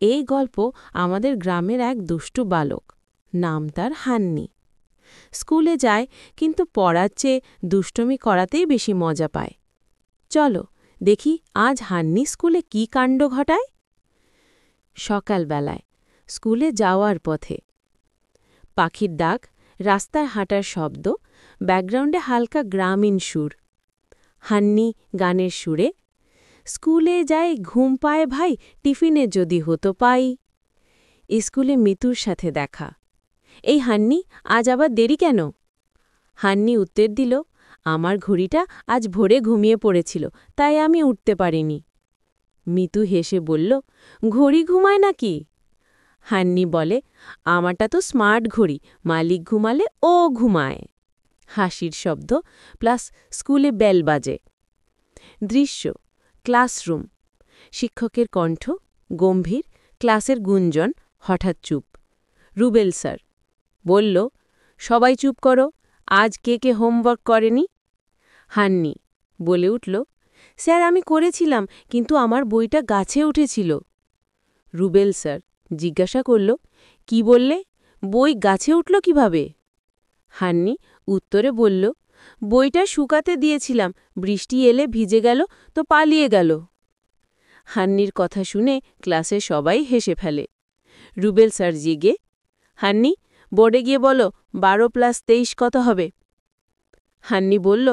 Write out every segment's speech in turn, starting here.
এই গল্প আমাদের গ্রামের এক দুষ্টু বালক, নাম তার হান্নি। স্কুলে যায়, কিন্তু পড়ার চেয়ে দুষ্টমি করাতেই বেশি মজা পায়। চলো দেখি আজ হান্নি স্কুলে কি কাণ্ড ঘটায়। সকালবেলায় স্কুলে যাওয়ার পথে পাখির ডাক, রাস্তায় হাঁটার শব্দ, ব্যাকগ্রাউন্ডে হালকা গ্রামীণ সুর। হান্নি গানের সুরে, স্কুলে যাই ঘুম পায় ভাই, টিফিনে যদি হতো পাই। স্কুলে মিতুর সাথে দেখা। এই হান্নি, আজ আবার দেরি কেন? হান্নি উত্তর দিল, আমার ঘড়িটা আজ ভোরে ঘুমিয়ে পড়েছিল, তাই আমি উঠতে পারিনি। মিতু হেসে বলল, ঘড়ি ঘুমায় নাকি? হান্নি বলে, আমারটা তো স্মার্ট ঘড়ি, মালিক ঘুমালে ও ঘুমায়। হাসির শব্দ প্লাস স্কুলে বেল বাজে। দৃশ্য, ক্লাসরুম। শিক্ষকের কণ্ঠ গম্ভীর, ক্লাসের গুঞ্জন, হঠাৎ চুপ। রুবেল স্যার বলল, সবাই চুপ করো, আজ কে কে হোমওয়ার্ক করেনি? হান্নি বলে উঠল, স্যার আমি করেছিলাম, কিন্তু আমার বইটা গাছে উঠেছিল। রুবেল স্যার জিজ্ঞাসা করল, কি বললে? বই গাছে উঠল কিভাবে? হান্নি উত্তরে বলল, বইটা শুকাতে দিয়েছিলাম, বৃষ্টি এলে ভিজে গেল তো পালিয়ে গেল। হান্নির কথা শুনে ক্লাসে সবাই হেসে ফেলে। রুবেল স্যার জিগে, হান্নি বোর্ডে গিয়ে বলো 12 + 23 কত হবে? হান্নি বলল,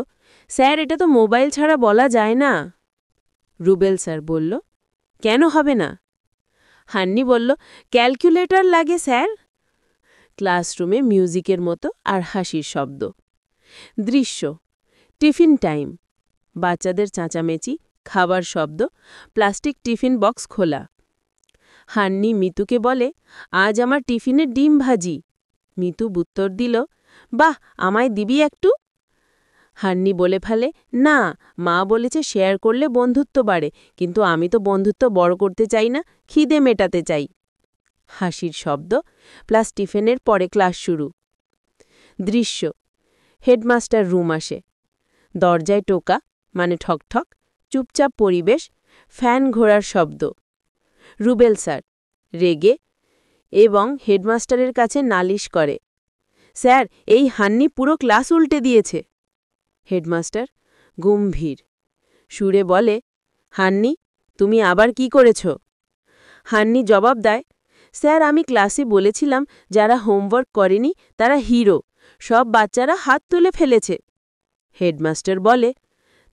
স্যার এটা তো মোবাইল ছাড়া বলা যায় না। রুবেল স্যার বলল, কেন হবে না? হান্নি বলল, ক্যালকুলেটর লাগে স্যার। ক্লাসরুমে মিউজিকের মতো আর হাসির শব্দ। দৃশ্য, টিফিন টাইম। বাচ্চাদের চাঁচামেচি, খাবার শব্দ, প্লাস্টিক টিফিন বক্স খোলা। হান্নি মিতুকে বলে, আজ আমার টিফিনে ডিম ভাজি। মিতু উত্তর দিল, বাহ, আমায় দিবি একটু? হান্নি বলে ফেলে, না, মা বলেছে শেয়ার করলে বন্ধুত্ব বাড়ে, কিন্তু আমি তো বন্ধুত্ব বড় করতে চাই না, খিদে মেটাতে চাই। হাসির শব্দ প্লাস টিফিনের পরে ক্লাস শুরু। দৃশ্য, হেডমাস্টার রুম আসে। দরজায় টোকা, মানে ঠকঠক, চুপচাপ পরিবেশ, ফ্যান ঘোরার শব্দ। রুবেল স্যার রেগে এবং হেডমাস্টারের কাছে নালিশ করে, স্যার এই হান্নি পুরো ক্লাস উল্টে দিয়েছে। হেডমাস্টার গম্ভীর সুরে বলে, হান্নি তুমি আবার কি করেছ? হান্নি জবাব দেয়, স্যার আমি ক্লাসে বলেছিলাম যারা হোমওয়ার্ক করেনি তারা হিরো, সব বাচ্চারা হাত তুলে ফেলেছে। হেডমাস্টার বলে,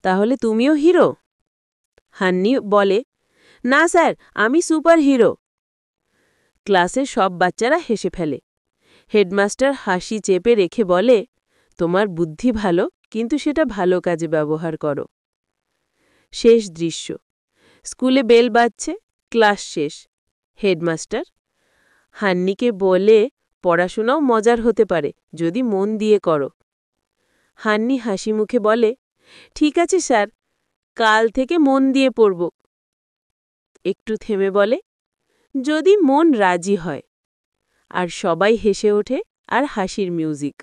তাহলে তুমিও হিরো? হান্নি বলে, না স্যার, আমি সুপার হিরো। ক্লাসের সব বাচ্চারা হেসে ফেলে। হেডমাস্টার হাসি চেপে রেখে বলে, তোমার বুদ্ধি ভালো, কিন্তু সেটা ভালো কাজে ব্যবহার করো। শেষ দৃশ্য, স্কুলে বেল বাজছে, ক্লাস শেষ। হেডমাস্টার হান্নিকে বলে, পড়াশোনাও মজার হতে পারে যদি মন দিয়ে করো। হান্নি হাসি মুখে বলে, ঠিক আছে স্যার, কাল থেকে মন দিয়ে পড়ব। একটু থেমে বলে, যদি মন রাজি হয়। আর সবাই হেসে ওঠে আর হাসির মিউজিক।